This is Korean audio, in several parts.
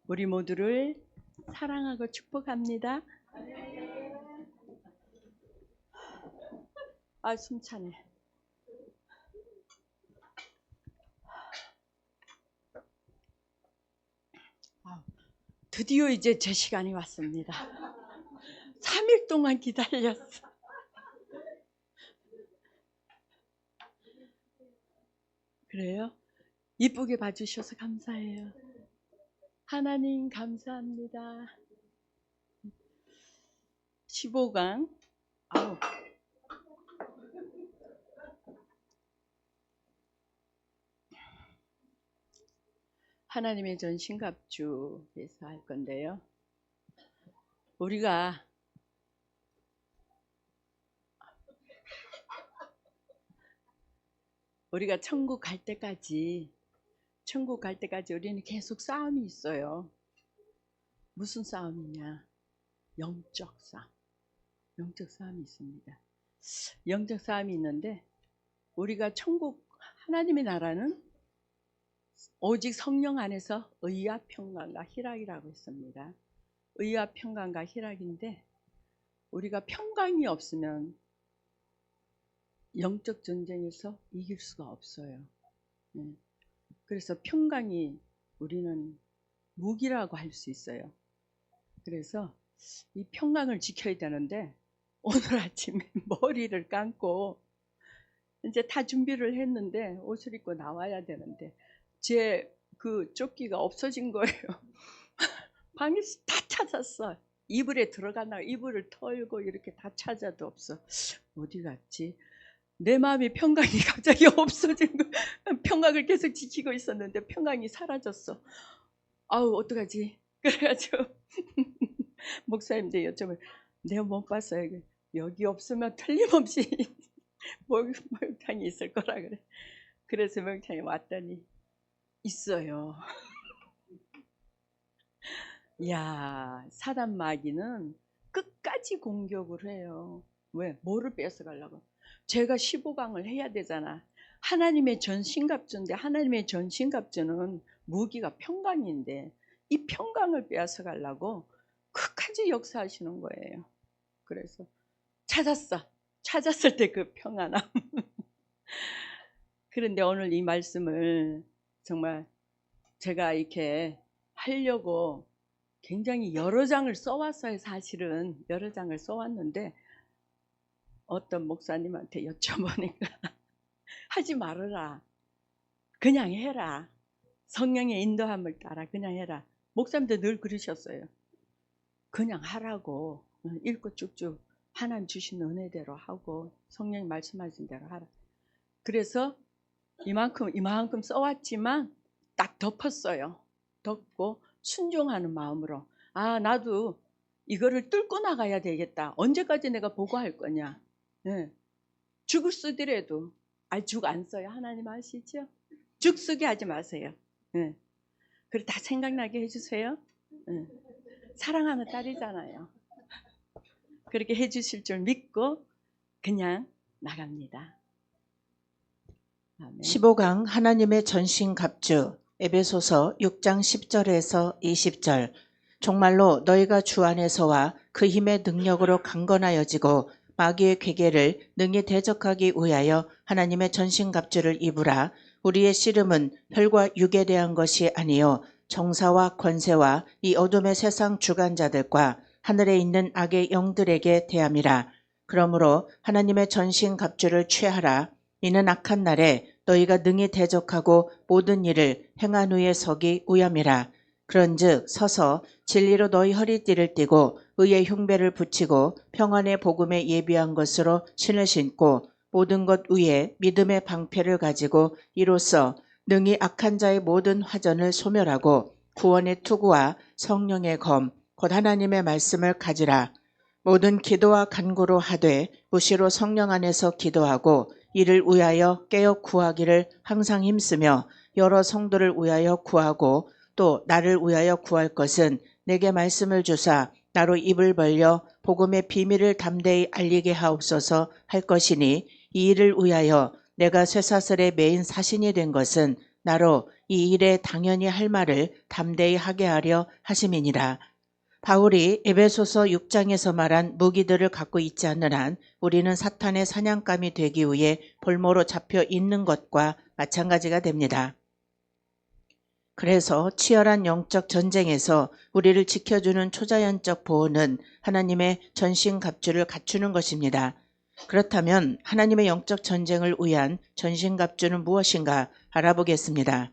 우리 모두를 사랑하고 축복합니다. 아, 숨차네. 드디어 이제 제 시간이 왔습니다. 3일 동안 기다렸어. 그래요? 이쁘게 봐주셔서 감사해요. 하나님 감사합니다. 15강. 아우. 하나님의 전신갑주에서 할 건데요. 우리가 천국 갈 때까지 우리는 계속 싸움이 있어요. 무슨 싸움이냐? 영적 싸움이 있습니다. 영적 싸움이 있는데 우리가 천국 하나님의 나라는 오직 성령 안에서 의와 평강과 희락이라고 했습니다. 의와 평강과 희락인데 우리가 평강이 없으면 영적 전쟁에서 이길 수가 없어요. 그래서 평강이 우리는 무기라고 할 수 있어요. 그래서 이 평강을 지켜야 되는데 오늘 아침에 머리를 감고 이제 다 준비를 했는데 옷을 입고 나와야 되는데 제 그 조끼가 없어진 거예요. 방에서 다 찾았어. 이불에 들어가나 이불을 털고 이렇게 다 찾아도 없어. 어디 갔지? 내 마음의 평강이 갑자기 없어진 거. 평강을 계속 지키고 있었는데 평강이 사라졌어. 아우 어떡하지? 그래가지고 목사님들 여쭤보면 내가 못 봤어요. 여기 없으면 틀림없이 목욕탕이 있을 거라 그래. 그래서 목욕탕에 왔더니 있어요. 야, 사단 마귀는 끝까지 공격을 해요. 왜? 뭐를 뺏어가려고? 제가 15강을 해야 되잖아. 하나님의 전신갑주인데 하나님의 전신갑주는 무기가 평강인데 이 평강을 빼앗아가려고 끝까지 역사하시는 거예요. 그래서 찾았을 때 그 평안함. 그런데 오늘 이 말씀을 정말 제가 이렇게 하려고 굉장히 여러 장을 써왔어요. 사실은 여러 장을 써왔는데 어떤 목사님한테 여쭤보니까 하지 말아라. 그냥 해라. 성령의 인도함을 따라 그냥 해라. 목사님도 늘 그러셨어요. 그냥 하라고. 읽고 쭉쭉 하나님 주신 은혜대로 하고 성령이 말씀하신 대로 하라. 그래서 이만큼 써왔지만 딱 덮었어요. 덮고 순종하는 마음으로 나도 이거를 뚫고 나가야 되겠다. 언제까지 내가 보고할 거냐. 죽을 쓰더라도 죽 안 써요. 하나님 아시죠? 죽 쓰게 하지 마세요. 그래 다 생각나게 해주세요. 사랑하는 딸이잖아요. 그렇게 해주실 줄 믿고 그냥 나갑니다. 아멘. 15강 하나님의 전신갑주 에베소서 6장 10절에서 20절. 정말로 너희가 주 안에서와 그 힘의 능력으로 강건하여지고 마귀의 괴계를 능히 대적하기 위하여 하나님의 전신갑주를 입으라. 우리의 씨름은 혈과 육에 대한 것이 아니요 정사와 권세와 이 어둠의 세상 주관자들과 하늘에 있는 악의 영들에게 대함이라. 그러므로 하나님의 전신갑주를 취하라. 이는 악한 날에 너희가 능히 대적하고 모든 일을 행한 후에 서기 위함이라. 그런즉 서서 진리로 너희 허리띠를 띠고 의의 흉배를 붙이고 평안의 복음에 예비한 것으로 신을 신고 모든 것 위에 믿음의 방패를 가지고 이로써 능히 악한 자의 모든 화전을 소멸하고 구원의 투구와 성령의 검 곧 하나님의 말씀을 가지라. 모든 기도와 간구로 하되 무시로 성령 안에서 기도하고 이를 위하여 깨어 구하기를 항상 힘쓰며 여러 성도를 위하여 구하고 또 나를 위하여 구할 것은 내게 말씀을 주사 나로 입을 벌려 복음의 비밀을 담대히 알리게 하옵소서 할 것이니 이 일을 위하여 내가 쇠사슬에 매인 사신이 된 것은 나로 이 일에 당연히 할 말을 담대히 하게 하려 하심이니라. 바울이 에베소서 6장에서 말한 무기들을 갖고 있지 않는 한 우리는 사탄의 사냥감이 되기 위해 볼모로 잡혀 있는 것과 마찬가지가 됩니다. 그래서 치열한 영적 전쟁에서 우리를 지켜주는 초자연적 보호는 하나님의 전신갑주를 갖추는 것입니다. 그렇다면 하나님의 영적 전쟁을 위한 전신갑주는 무엇인가 알아보겠습니다.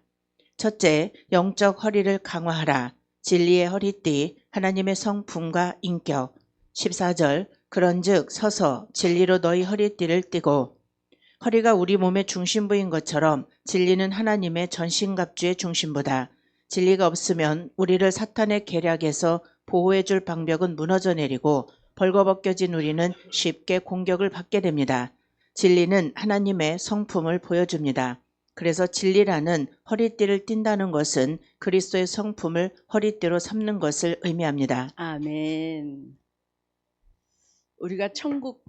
첫째, 영적 허리를 강화하라. 진리의 허리띠, 하나님의 성품과 인격. 14절, 그런즉 서서 진리로 너희 허리띠를 띠고. 허리가 우리 몸의 중심부인 것처럼 진리는 하나님의 전신갑주의 중심부다. 진리가 없으면 우리를 사탄의 계략에서 보호해줄 방벽은 무너져 내리고 벌거벗겨진 우리는 쉽게 공격을 받게 됩니다. 진리는 하나님의 성품을 보여줍니다. 그래서 진리라는 허리띠를 띈다는 것은 그리스도의 성품을 허리띠로 삼는 것을 의미합니다. 아멘. 우리가 천국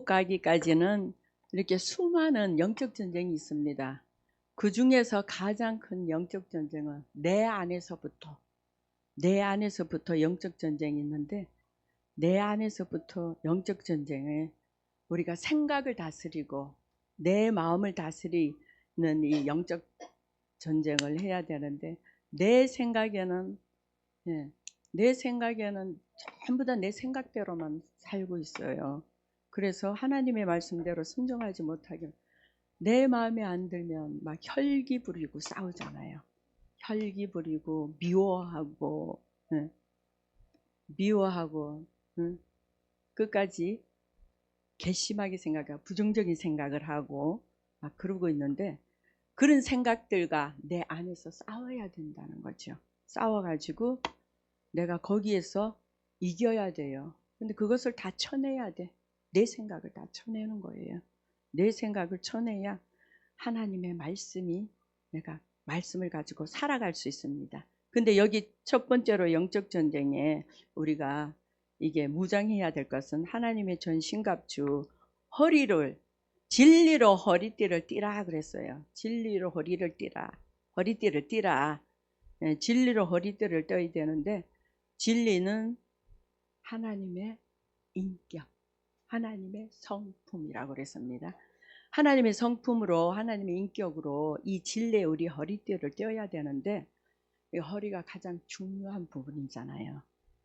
가기까지는 이렇게 수많은 영적 전쟁이 있습니다. 그 중에서 가장 큰 영적 전쟁은 내 안에서부터 영적 전쟁이 있는데, 내 안에서부터 영적 전쟁에 우리가 생각을 다스리고 내 마음을 다스리는 이 영적 전쟁을 해야 되는데, 내 생각에는 전부 다 내 생각대로만 살고 있어요. 그래서 하나님의 말씀대로 순종하지 못하게, 내 마음에 안 들면 막 혈기 부리고 싸우잖아요. 혈기 부리고 미워하고 끝까지 괘씸하게 생각하고 부정적인 생각을 하고 막 그러고 있는데, 그런 생각들과 내 안에서 싸워야 된다는 거죠. 싸워가지고 내가 거기에서 이겨야 돼요. 근데 그것을 다 쳐내야 돼. 내 생각을 다 쳐내는 거예요. 내 생각을 쳐내야 하나님의 말씀이, 내가 말씀을 가지고 살아갈 수 있습니다. 근데 여기 첫 번째로 영적 전쟁에 우리가 이게 무장해야 될 것은 하나님의 전신갑주, 진리로 허리띠를 띠라 그랬어요. 진리로 허리띠를 띠라. 진리로 허리띠를 떼야 되는데, 진리는 하나님의 인격, 하나님의 성품이라고 그랬습니다. 하나님의 성품으로, 하나님의 인격으로 이 진리에 우리 허리띠를 떼어야 되는데, 이 허리가 가장 중요한 부분이잖아요.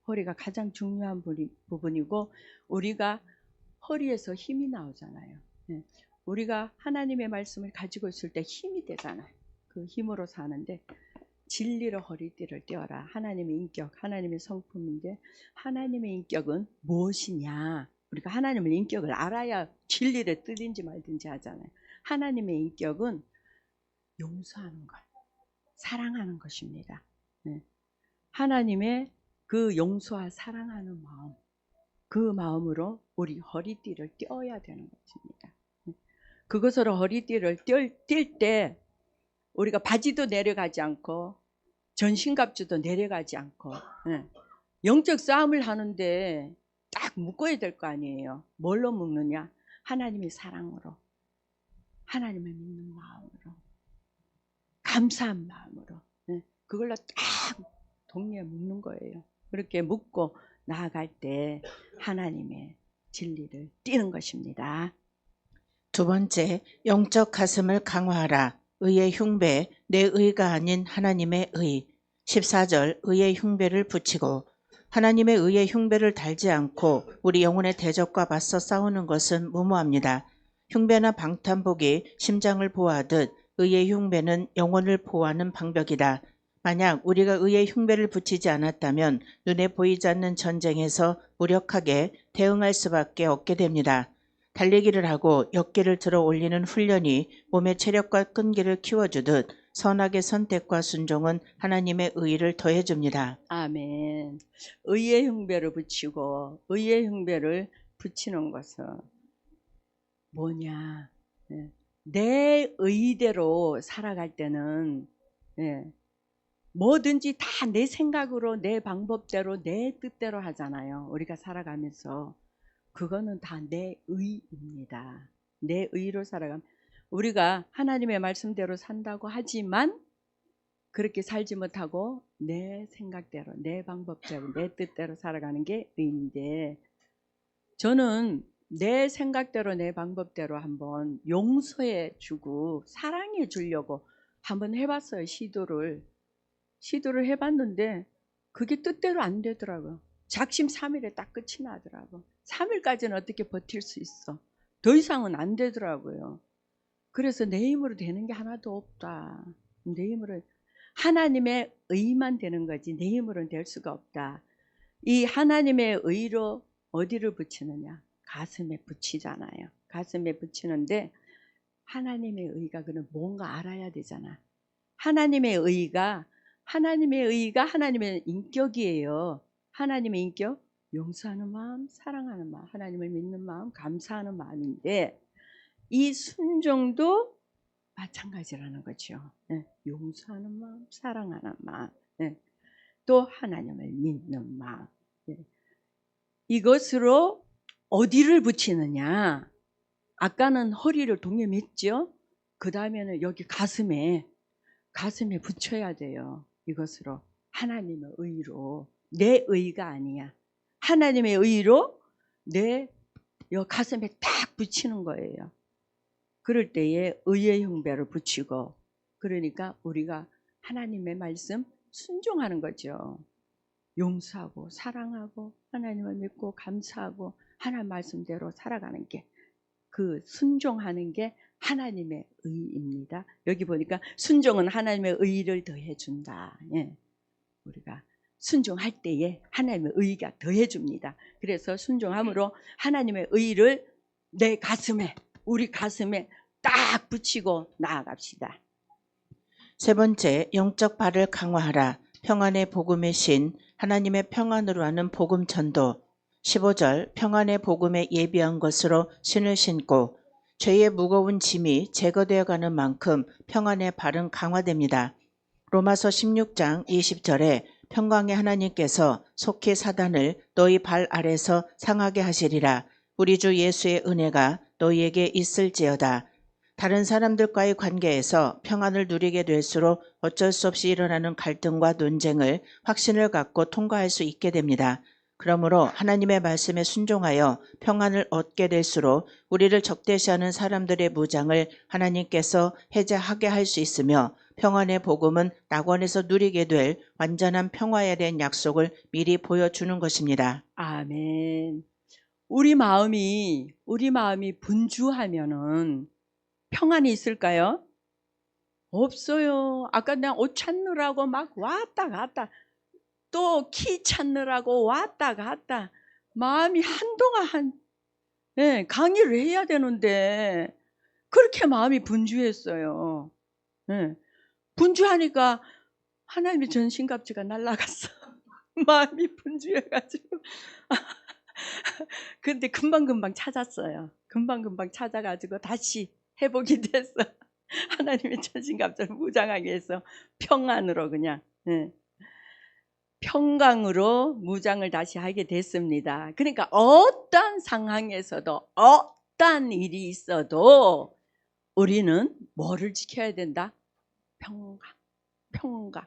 허리가 가장 중요한 부분이고, 우리가 허리에서 힘이 나오잖아요. 우리가 하나님의 말씀을 가지고 있을 때 힘이 되잖아요. 그 힘으로 사는데, 진리로 허리띠를 떼어라. 하나님의 인격, 하나님의 성품인데, 하나님의 인격은 무엇이냐? 우리가 하나님의 인격을 알아야 진리를 뜨든지 말든지 하잖아요. 하나님의 인격은 용서하는 것, 사랑하는 것입니다. 하나님의 그 용서와 사랑하는 마음, 그 마음으로 우리 허리띠를 떼어야 되는 것입니다. 그것으로 허리띠를 뗄 때 우리가 바지도 내려가지 않고 전신갑주도 내려가지 않고 영적 싸움을 하는데 딱 묶어야 될 거 아니에요. 뭘로 묶느냐? 하나님의 사랑으로, 하나님을 믿는 마음으로, 감사한 마음으로, 그걸로 딱 동리에 묶는 거예요. 그렇게 묶고 나아갈 때 하나님의 진리를 띠는 것입니다. 두 번째, 영적 가슴을 강화하라. 의의 흉배, 내 의가 아닌 하나님의 의. 14절, 의의 흉배를 붙이고. 하나님의 의의 흉배를 달지 않고 우리 영혼의 대적과 맞서 싸우는 것은 무모합니다. 흉배나 방탄복이 심장을 보호하듯 의의 흉배는 영혼을 보호하는 방벽이다. 만약 우리가 의의 흉배를 붙이지 않았다면 눈에 보이지 않는 전쟁에서 무력하게 대응할 수밖에 없게 됩니다. 달리기를 하고 역기를 들어 올리는 훈련이 몸의 체력과 끈기를 키워주듯 선악의 선택과 순종은 하나님의 의를 더해줍니다. 아멘. 의의 흉배를 붙이고, 의의 흉배를 붙이는 것은 뭐냐? 내 의대로 살아갈 때는 뭐든지 다 내 생각으로, 내 방법대로, 내 뜻대로 하잖아요. 우리가 살아가면서. 그거는 다 내 의입니다. 내 의로 살아가면 우리가 하나님의 말씀대로 산다고 하지만 그렇게 살지 못하고 내 생각대로, 내 방법대로, 내 뜻대로 살아가는 게 의인데, 저는 내 생각대로 내 방법대로 한번 용서해 주고 사랑해 주려고 한번 해봤어요. 시도를 해봤는데 그게 뜻대로 안 되더라고요. 작심 3일에 딱 끝이 나더라고. 3일까지는 어떻게 버틸 수 있어. 더 이상은 안 되더라고요. 그래서 내 힘으로 되는 게 하나도 없다. 내 힘으로, 하나님의 의만 되는 거지 내 힘으로는 될 수가 없다. 이 하나님의 의로 어디를 붙이느냐? 가슴에 붙이잖아요. 가슴에 붙이는데 하나님의 의가 그는 뭔가 알아야 되잖아. 하나님의 의가 하나님의 인격이에요. 하나님의 인격, 용서하는 마음, 사랑하는 마음, 하나님을 믿는 마음, 감사하는 마음인데 이 순종도 마찬가지라는 거죠. 네, 용서하는 마음, 사랑하는 마음, 네, 또 하나님을 믿는 마음. 네. 이것으로 어디를 붙이느냐? 아까는 허리를 동여맸죠. 그 다음에는 여기 가슴에 붙여야 돼요. 이것으로 하나님의 의로, 내 의가 아니야. 하나님의 의로 내 가슴에 딱 붙이는 거예요. 그럴 때에 의의 흉배를 붙이고, 그러니까 우리가 하나님의 말씀 순종하는 거죠. 용서하고 사랑하고 하나님을 믿고 감사하고 하나님 말씀대로 살아가는 게, 그 순종하는 게 하나님의 의입니다. 여기 보니까 순종은 하나님의 의를 더해 준다. 예. 우리가 순종할 때에 하나님의 의가 더해 줍니다. 그래서 순종함으로 하나님의 의를 내 가슴에, 우리 가슴에 딱 붙이고 나아갑시다. 세 번째, 영적 발을 강화하라. 평안의 복음의 신, 하나님의 평안으로 하는 복음 전도. 15절, 평안의 복음에 예비한 것으로 신을 신고 죄의 무거운 짐이 제거되어 가는 만큼 평안의 발은 강화됩니다. 로마서 16장 20절에 평강의 하나님께서 속히 사단을 너희 발 아래서 상하게 하시리라. 우리 주 예수의 은혜가 너희에게 있을지어다. 다른 사람들과의 관계에서 평안을 누리게 될수록 어쩔 수 없이 일어나는 갈등과 논쟁을 확신을 갖고 통과할 수 있게 됩니다. 그러므로 하나님의 말씀에 순종하여 평안을 얻게 될수록 우리를 적대시하는 사람들의 무장을 하나님께서 해제하게 할 수 있으며 평안의 복음은 낙원에서 누리게 될 완전한 평화에 대한 약속을 미리 보여주는 것입니다. 아멘. 우리 마음이 분주하면은 평안이 있을까요? 없어요. 아까 내가 옷 찾느라고 막 왔다 갔다, 또 키 찾느라고 왔다 갔다, 마음이 한동안 강의를 해야 되는데 그렇게 마음이 분주했어요. 분주하니까 하나님의 전신갑주가 날아갔어. 마음이 분주해가지고. 근데 금방금방 찾았어요. 금방금방 찾아가지고 다시 회복이 됐어. 하나님의 전신갑주를 무장하게 해서 평안으로 그냥 평강으로 무장을 다시 하게 됐습니다. 그러니까 어떤 상황에서도 어떤 일이 있어도 우리는 뭐를 지켜야 된다? 평강.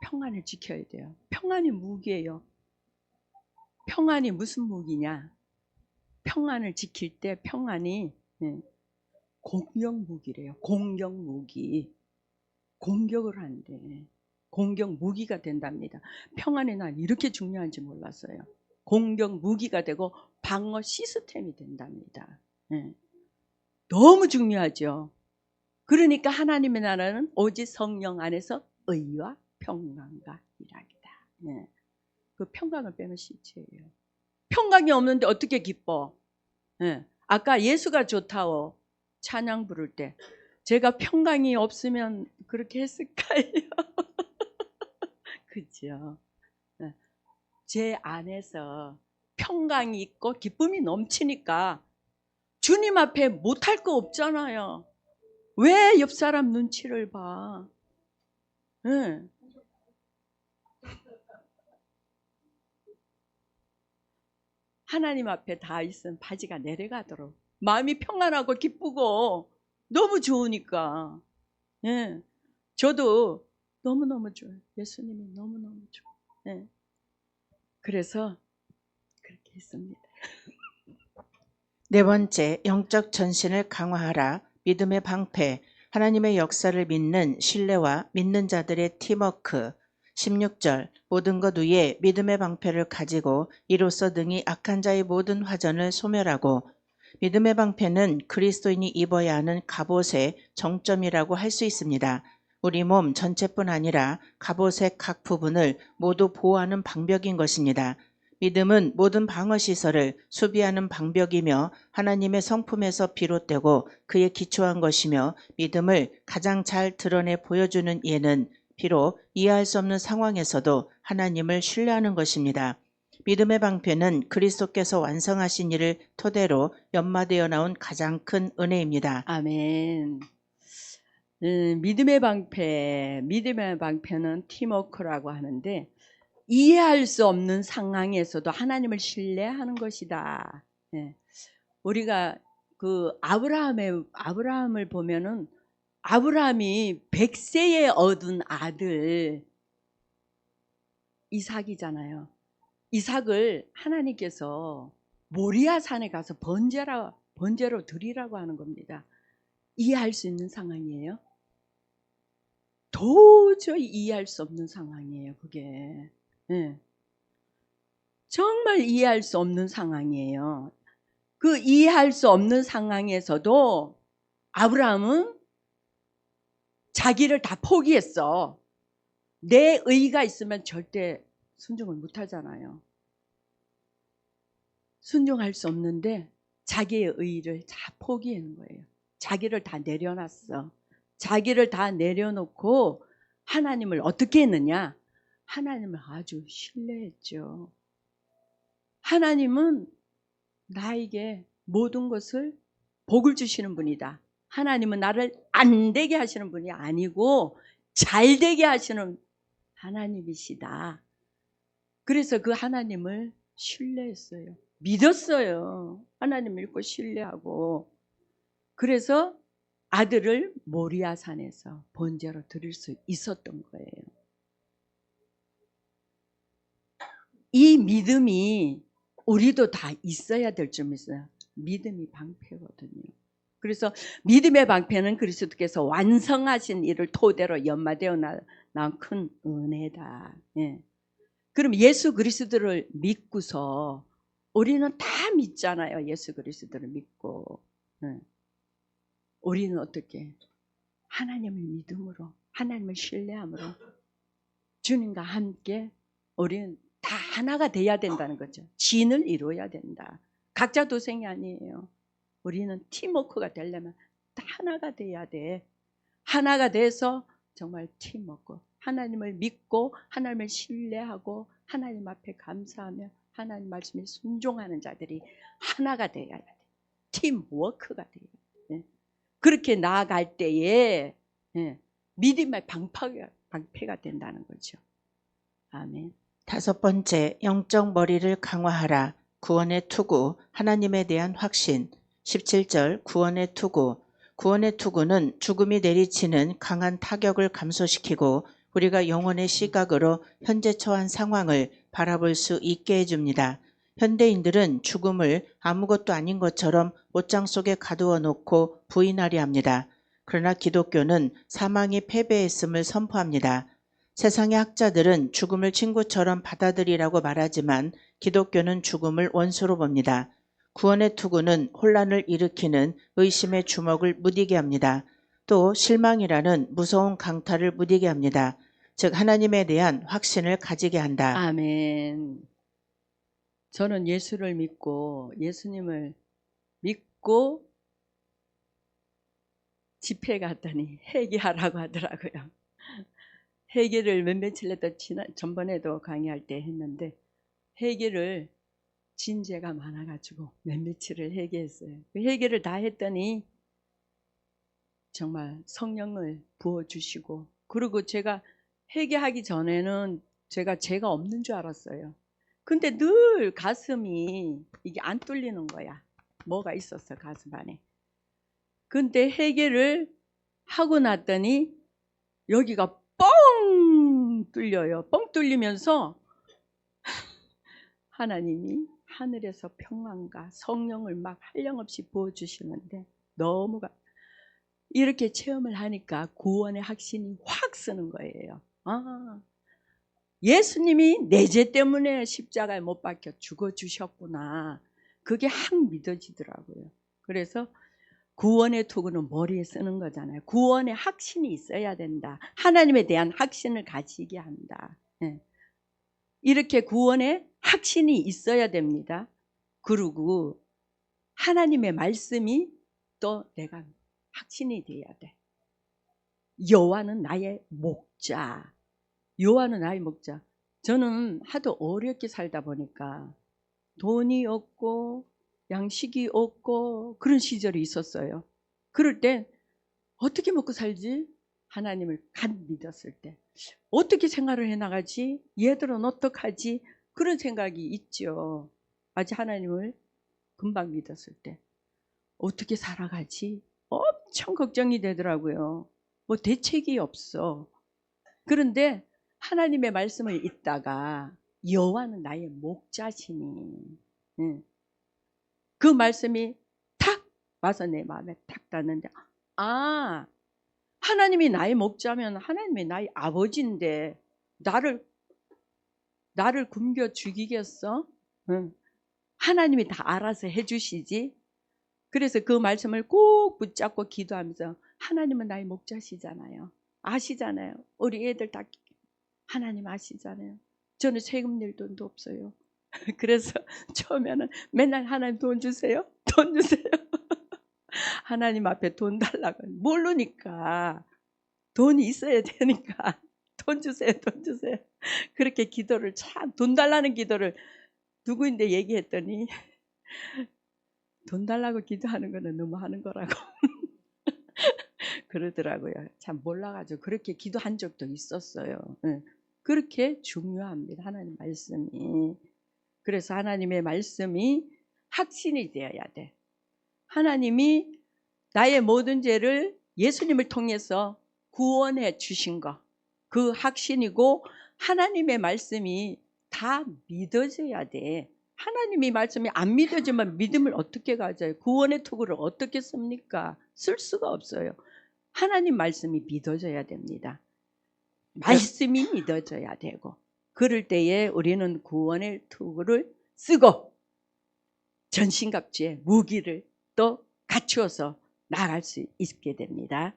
평안을 지켜야 돼요. 평안이 무기예요. 평안이 무슨 무기냐? 평안을 지킬 때 평안이 공격 무기래요. 공격 무기. 공격을 한대. 공격 무기가 된답니다. 평안이 난 이렇게 중요한지 몰랐어요. 공격 무기가 되고 방어 시스템이 된답니다. 너무 중요하죠. 그러니까 하나님의 나라는 오직 성령 안에서 의와 평강과 일하기다. 그 평강을 빼면 시체예요. 평강이 없는데 어떻게 기뻐? 아까 예수가 좋다고 찬양 부를 때 제가 평강이 없으면 그렇게 했을까요? 그죠? 제 안에서 평강이 있고 기쁨이 넘치니까 주님 앞에 못할 거 없잖아요. 왜 옆 사람 눈치를 봐? 하나님 앞에 다 있으면 바지가 내려가도록 마음이 평안하고 기쁘고 너무 좋으니까. 예. 저도 너무너무 좋아요. 예수님이 너무너무 좋아요. 예. 그래서 그렇게 했습니다. 네 번째, 영적 전신을 강화하라. 믿음의 방패. 하나님의 역사를 믿는 신뢰와 믿는 자들의 팀워크. 16절, 모든 것 위에 믿음의 방패를 가지고 이로써 능히 악한 자의 모든 화전을 소멸하고. 믿음의 방패는 그리스도인이 입어야 하는 갑옷의 정점이라고 할 수 있습니다. 우리 몸 전체뿐 아니라 갑옷의 각 부분을 모두 보호하는 방벽인 것입니다. 믿음은 모든 방어시설을 수비하는 방벽이며 하나님의 성품에서 비롯되고 그에 기초한 것이며, 믿음을 가장 잘 드러내 보여주는 예는 비록 이해할 수 없는 상황에서도 하나님을 신뢰하는 것입니다. 믿음의 방패는 그리스도께서 완성하신 일을 토대로 연마되어 나온 가장 큰 은혜입니다. 아멘. 믿음의 방패는 팀워크라고 하는데, 이해할 수 없는 상황에서도 하나님을 신뢰하는 것이다. 예. 우리가 그 아브라함을 보면은, 아브라함이 100세에 얻은 아들 이삭이잖아요. 이삭을 하나님께서 모리아 산에 가서 번제로 드리라고 하는 겁니다. 이해할 수 있는 상황이에요? 도저히 이해할 수 없는 상황이에요, 그게. 네. 정말 이해할 수 없는 상황이에요. 그 이해할 수 없는 상황에서도 아브라함은 자기를 다 포기했어. 내 의가 있으면 절대 순종을 못 하잖아요. 순종할 수 없는데 자기의 의를 다 포기하는 거예요. 자기를 다 내려놨어. 자기를 다 내려놓고 하나님을 어떻게 했느냐? 하나님을 아주 신뢰했죠. 하나님은 나에게 모든 것을 복을 주시는 분이다. 하나님은 나를 안 되게 하시는 분이 아니고 잘 되게 하시는 하나님이시다. 그래서 그 하나님을 신뢰했어요. 믿었어요. 하나님 믿고 신뢰하고. 그래서 아들을 모리아 산에서 번제로 드릴 수 있었던 거예요. 이 믿음이 우리도 다 있어야 될 줄 믿어요. 믿음이 방패거든요. 그래서 믿음의 방패는 그리스도께서 완성하신 일을 토대로 연마되어 나온 큰 은혜다. 예. 그럼 예수 그리스도를 믿고서 우리는 다 믿잖아요. 예수 그리스도를 믿고. 예. 우리는 어떻게? 하나님을 믿음으로, 하나님을 신뢰함으로 주님과 함께 우리는 다 하나가 돼야 된다는 거죠. 진을 이루어야 된다. 각자 도생이 아니에요. 우리는 팀워크가 되려면 다 하나가 돼야 돼. 하나가 돼서 정말 팀워크. 하나님을 믿고 하나님을 신뢰하고 하나님 앞에 감사하며 하나님 말씀에 순종하는 자들이 하나가 돼야 돼. 팀워크가 돼야 돼. 그렇게 나아갈 때에 믿음의 방패가 된다는 거죠. 아멘. 다섯 번째, 영적 머리를 강화하라. 구원의 투구, 하나님에 대한 확신. 17절, 구원의 투구. 구원의 투구는 죽음이 내리치는 강한 타격을 감소시키고 우리가 영혼의 시각으로 현재 처한 상황을 바라볼 수 있게 해줍니다. 현대인들은 죽음을 아무것도 아닌 것처럼 옷장 속에 가두어 놓고 부인하려 합니다. 그러나 기독교는 사망이 패배했음을 선포합니다. 세상의 학자들은 죽음을 친구처럼 받아들이라고 말하지만 기독교는 죽음을 원수로 봅니다. 구원의 투구는 혼란을 일으키는 의심의 주먹을 무디게 합니다. 또 실망이라는 무서운 강타를 무디게 합니다. 즉 하나님에 대한 확신을 가지게 한다. 아멘. 저는 예수를 믿고 예수님을 믿고 집회에 갔더니 회개하라고 하더라고요. 회개를 며칠 전번에도 강의할 때 했는데 회개를 진죄가 많아가지고 며칠을 회개했어요. 그 회개를 다 했더니 정말 성령을 부어주시고, 그리고 제가 회개하기 전에는 죄가 없는 줄 알았어요. 근데 늘 가슴이 이게 안 뚫리는 거야. 뭐가 있었어 가슴 안에. 근데 해결을 하고 났더니 여기가 뻥 뚫려요. 뻥 뚫리면서 하나님이 하늘에서 평안과 성령을 막 한량없이 부어주시는데 너무 이렇게 체험을 하니까 구원의 확신이 확 쓰는 거예요. 아, 예수님이 내 죄 때문에 십자가에 못 박혀 죽어주셨구나. 그게 확 믿어지더라고요. 그래서 구원의 투구는 머리에 쓰는 거잖아요. 구원의 확신이 있어야 된다. 하나님에 대한 확신을 가지게 한다. 이렇게 구원의 확신이 있어야 됩니다. 그리고 하나님의 말씀이 또 내가 확신이 돼야 돼. 여호와는 나의 목자. 여호와는 나의 목자. 저는 하도 어렵게 살다 보니까 돈이 없고 양식이 없고 그런 시절이 있었어요. 그럴 땐 어떻게 먹고 살지? 하나님을 간 믿었을 때 어떻게 생활을 해나가지? 얘들은 어떡하지? 그런 생각이 있죠. 아직 하나님을 금방 믿었을 때 어떻게 살아가지? 엄청 걱정이 되더라고요. 뭐 대책이 없어. 그런데 하나님의 말씀을 읽다가 여호와는 나의 목자시니 그 말씀이 탁 와서 내 마음에 탁 닿는데 아, 하나님이 나의 목자면 하나님이 나의 아버지인데 나를 굶겨 죽이겠어? 하나님이 다 알아서 해주시지. 그래서 그 말씀을 꼭 붙잡고 기도하면서 하나님은 나의 목자시잖아요. 아시잖아요. 우리 애들 다 하나님 아시잖아요. 저는 세금 낼 돈도 없어요. 그래서 처음에는 맨날 하나님 돈 주세요. 돈 주세요. 하나님 앞에 돈 달라고 모르니까 돈이 있어야 되니까 돈 주세요. 돈 주세요. 그렇게 기도를 참 돈 달라는 기도를 누구인데 얘기했더니 돈 달라고 기도하는 거는 너무 하는 거라고 그러더라고요. 참 몰라가지고 그렇게 기도한 적도 있었어요. 그렇게 중요합니다. 하나님 말씀이. 그래서 하나님의 말씀이 확신이 되어야 돼. 하나님이 나의 모든 죄를 예수님을 통해서 구원해 주신 거. 그 확신이고 하나님의 말씀이 다 믿어져야 돼. 하나님의 말씀이 안 믿어지면 믿음을 어떻게 가져요? 구원의 투구를 어떻게 씁니까? 쓸 수가 없어요. 하나님 말씀이 믿어져야 됩니다. 말씀이 믿어져야 되고 그럴 때에 우리는 구원의 투구를 쓰고 전신갑주의 무기를 또 갖추어서 나아갈 수 있게 됩니다.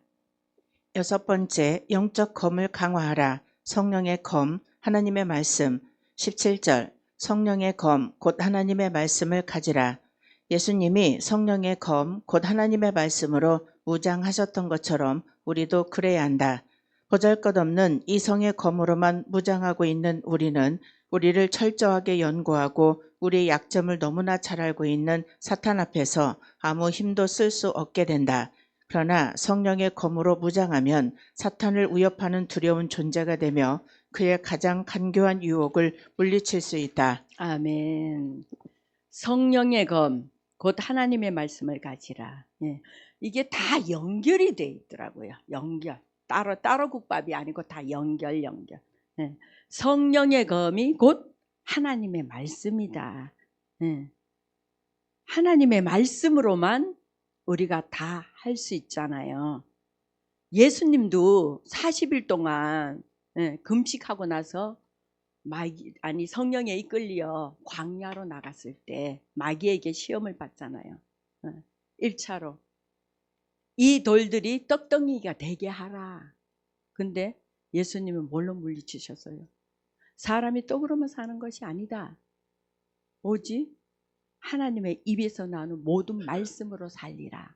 6번째, 영적 검을 강화하라. 성령의 검, 하나님의 말씀. 17절, 성령의 검, 곧 하나님의 말씀을 가지라. 예수님이 성령의 검, 곧 하나님의 말씀으로 무장하셨던 것처럼 우리도 그래야 한다. 보잘것없는 이성의 검으로만 무장하고 있는 우리는 우리를 철저하게 연구하고 우리의 약점을 너무나 잘 알고 있는 사탄 앞에서 아무 힘도 쓸 수 없게 된다. 그러나 성령의 검으로 무장하면 사탄을 위협하는 두려운 존재가 되며 그의 가장 간교한 유혹을 물리칠 수 있다. 아멘. 성령의 검, 곧 하나님의 말씀을 가지라. 이게 다 연결이 돼 있더라고요. 연결. 따로 국밥이 아니고 다 연결. 성령의 검이 곧 하나님의 말씀이다. 하나님의 말씀으로만 우리가 다 할 수 있잖아요. 예수님도 40일 동안 금식하고 나서 성령에 이끌려 광야로 나갔을 때 마귀에게 시험을 받잖아요. 1차로 이 돌들이 떡덩이가 되게 하라. 근데 예수님은 뭘로 물리치셨어요? 사람이 떡으로만 사는 것이 아니다. 오직 하나님의 입에서 나오는 모든 말씀으로 살리라.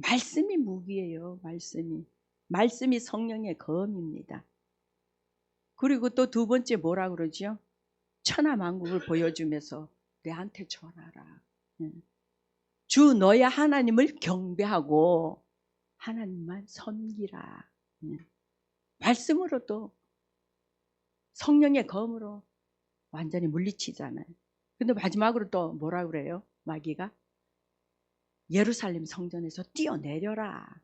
말씀이 무기예요. 말씀이 성령의 검입니다. 그리고 또 두 번째 뭐라 그러죠? 천하만국을 보여주면서 내한테 전하라. 주 너의 하나님을 경배하고 하나님만 섬기라. 말씀으로 또 성령의 검으로 완전히 물리치잖아요. 근데 마지막으로 또 뭐라 그래요? 마귀가 예루살렘 성전에서 뛰어내려라.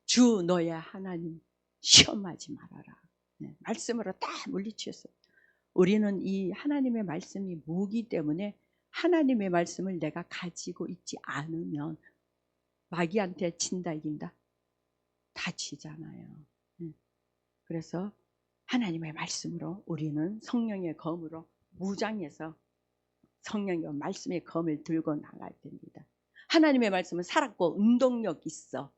주 너의 하나님 시험하지 말아라. 말씀으로 다 물리치셨어요. 우리는 이 하나님의 말씀이 무기 때문에 하나님의 말씀을 내가 가지고 있지 않으면 마귀한테 친다 이긴다 다 지잖아요. 그래서 하나님의 말씀으로 우리는 성령의 검으로 무장해서 성령의 말씀의 검을 들고 나가야 됩니다. 하나님의 말씀은 살았고 운동력 있어.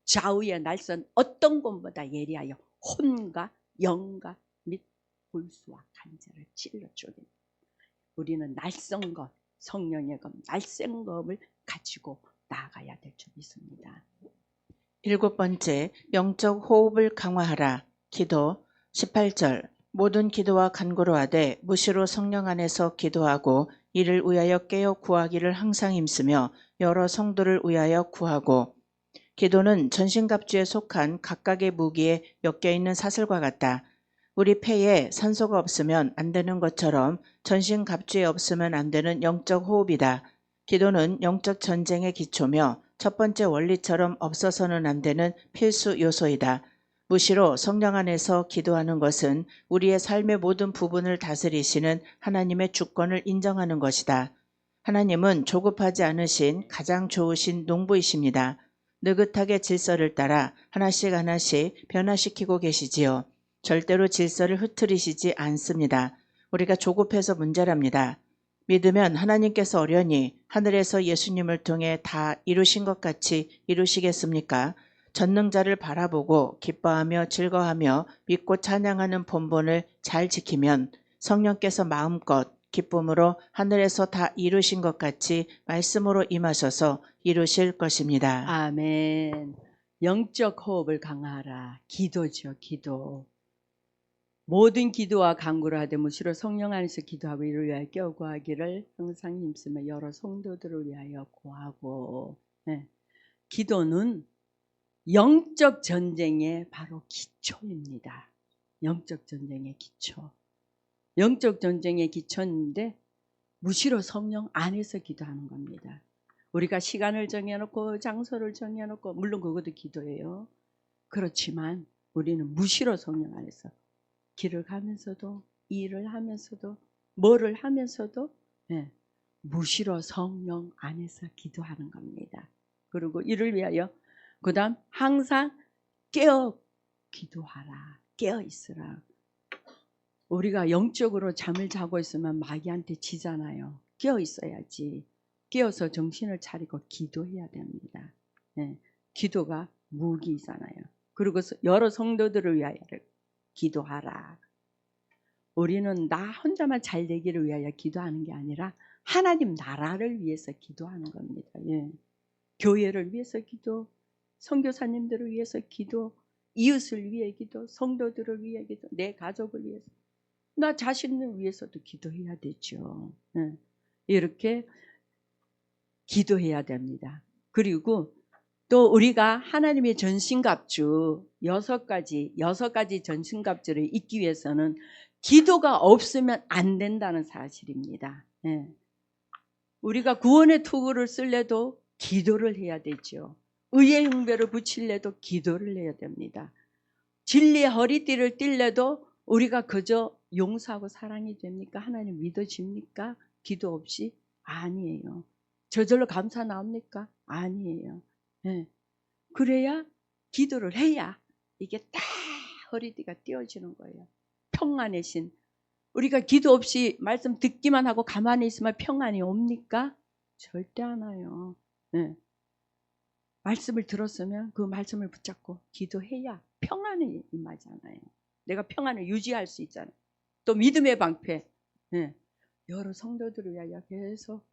좌우의 날선 어떤 것보다 예리하여 혼과 영과 및 골수와 간절을 찔러 쪼갠다. 우리는 날선 것, 성령의 검, 날쌘 검을 가지고 나아가야 될 줄 믿습니다. 7번째, 영적 호흡을 강화하라. 기도 18절. 모든 기도와 간구로 하되 무시로 성령 안에서 기도하고 이를 위하여 깨어 구하기를 항상 힘쓰며 여러 성도를 위하여 구하고. 기도는 전신갑주에 속한 각각의 무기에 엮여있는 사슬과 같다. 우리 폐에 산소가 없으면 안 되는 것처럼 전신갑주에 없으면 안 되는 영적 호흡이다. 기도는 영적 전쟁의 기초며 첫 번째 원리처럼 없어서는 안 되는 필수 요소이다. 무시로 성령 안에서 기도하는 것은 우리의 삶의 모든 부분을 다스리시는 하나님의 주권을 인정하는 것이다. 하나님은 조급하지 않으신 가장 좋으신 농부이십니다. 느긋하게 질서를 따라 하나씩 하나씩 변화시키고 계시지요. 절대로 질서를 흐트리시지 않습니다. 우리가 조급해서 문제랍니다. 믿으면 하나님께서 어련히 하늘에서 예수님을 통해 다 이루신 것 같이 이루시겠습니까? 전능자를 바라보고 기뻐하며 즐거워하며 믿고 찬양하는 본분을 잘 지키면 성령께서 마음껏 기쁨으로 하늘에서 다 이루신 것 같이 말씀으로 임하셔서 이루실 것입니다. 아멘. 영적 호흡을 강화하라. 기도죠, 기도. 모든 기도와 간구를 하되 무시로 성령 안에서 기도하고 이를 위하여 깨어 구하기를 항상 힘쓰며 여러 성도들을 위하여 구하고. 기도는 영적 전쟁의 바로 기초입니다. 영적 전쟁의 기초. 영적 전쟁의 기초인데 무시로 성령 안에서 기도하는 겁니다. 우리가 시간을 정해놓고 장소를 정해놓고 물론 그것도 기도예요. 그렇지만 우리는 무시로 성령 안에서 길을 가면서도 일을 하면서도 뭐를 하면서도 무시로 성령 안에서 기도하는 겁니다. 그리고 이를 위하여 그 다음 항상 깨어 기도하라. 깨어 있으라. 우리가 영적으로 잠을 자고 있으면 마귀한테 지잖아요. 깨어 있어야지. 깨어서 정신을 차리고 기도해야 됩니다. 기도가 무기잖아요. 그리고 여러 성도들을 위하여 기도하라. 우리는 나 혼자만 잘 되기를 위하여 기도하는 게 아니라 하나님 나라를 위해서 기도하는 겁니다. 교회를 위해서 기도, 선교사님들을 위해서 기도, 이웃을 위해 기도, 성도들을 위해 기도, 내 가족을 위해서, 나 자신을 위해서도 기도해야 되죠. 이렇게 기도해야 됩니다. 그리고 또 우리가 하나님의 전신갑주 6가지 전신갑주를 잊기 위해서는 기도가 없으면 안 된다는 사실입니다. 우리가 구원의 투구를 쓸래도 기도를 해야 되죠. 의의 흉배를 붙일래도 기도를 해야 됩니다. 진리의 허리띠를 뛸래도 우리가 그저 용서하고 사랑이 됩니까? 하나님 믿어집니까? 기도 없이? 아니에요. 저절로 감사 나옵니까? 아니에요. 그래야 기도를 해야 이게 딱 허리띠가 띄어지는 거예요. 평안의 신. 우리가 기도 없이 말씀 듣기만 하고 가만히 있으면 평안이 옵니까? 절대 안 와요. 말씀을 들었으면 그 말씀을 붙잡고 기도해야 평안이 임하잖아요. 내가 평안을 유지할 수 있잖아요. 또 믿음의 방패. 여러 성도들을 위하여 계속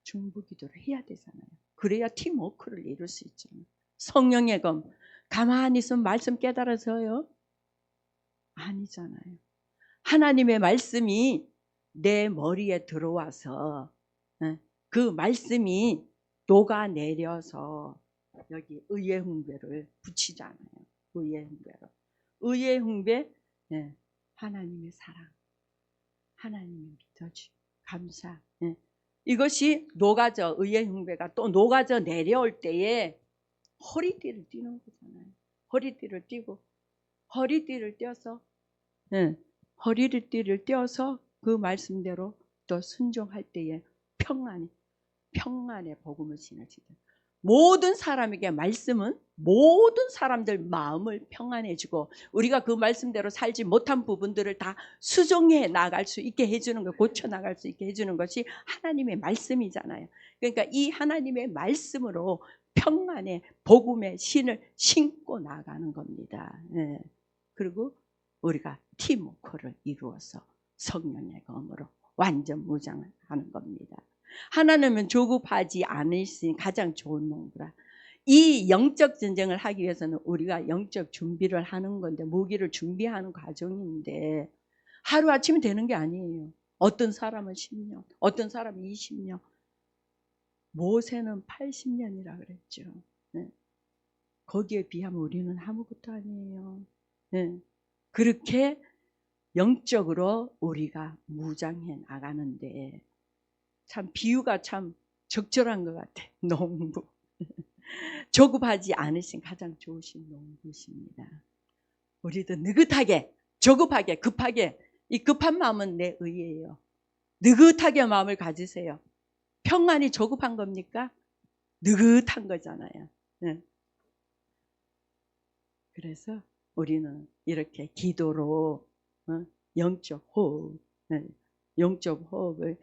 중보기도를 해야 되잖아요. 그래야 팀워크를 이룰 수 있잖아요. 성령의 검. 가만히 있으면 말씀 깨달아져요? 아니잖아요. 하나님의 말씀이 내 머리에 들어와서 그 말씀이 녹아내려서 여기 의의 흉배를 붙이잖아요. 의의 흉배로. 의의 흉배, 하나님의 사랑, 하나님의 믿어주, 감사. 이것이 녹아져 의의 흉배가 또 녹아져 내려올 때에 허리띠를 띠는 거잖아요. 허리띠를 띠고 허리띠를 떼어서 허리띠를 떼어서 그 말씀대로 또 순종할 때에 평안의 복음을 지나치다. 모든 사람에게 말씀은 모든 사람들 마음을 평안해주고 우리가 그 말씀대로 살지 못한 부분들을 다 수정해 나갈 수 있게 해주는 것, 고쳐 나갈 수 있게 해주는 것이 하나님의 말씀이잖아요. 그러니까 이 하나님의 말씀으로 평안의 복음의 신을 신고 나가는 겁니다. 그리고 우리가 팀워크를 이루어서 성령의 검으로 완전 무장을 하는 겁니다. 하나님은 조급하지 않으신 가장 좋은 농부라. 이 영적 전쟁을 하기 위해서는 우리가 영적 준비를 하는 건데, 무기를 준비하는 과정인데 하루아침에 되는 게 아니에요. 어떤 사람은 10년, 어떤 사람은 20년, 모세는 80년이라 그랬죠. 거기에 비하면 우리는 아무것도 아니에요. 그렇게 영적으로 우리가 무장해 나가는데 참 비유가 참 적절한 것 같아. 농부. 조급하지 않으신 가장 좋으신 농부십니다. 우리도 느긋하게, 조급하게, 급하게, 이 급한 마음은 내 의예요. 느긋하게 마음을 가지세요. 평안이 조급한 겁니까? 느긋한 거잖아요. 그래서 우리는 이렇게 기도로 영적 호흡을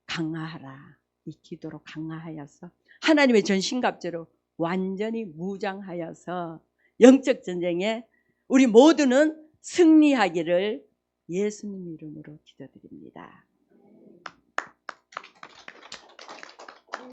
강화하라. 이 기도로 강화하여서 하나님의 전신갑주로 완전히 무장하여서 영적 전쟁에 우리 모두는 승리하기를 예수님 이름으로 기도드립니다.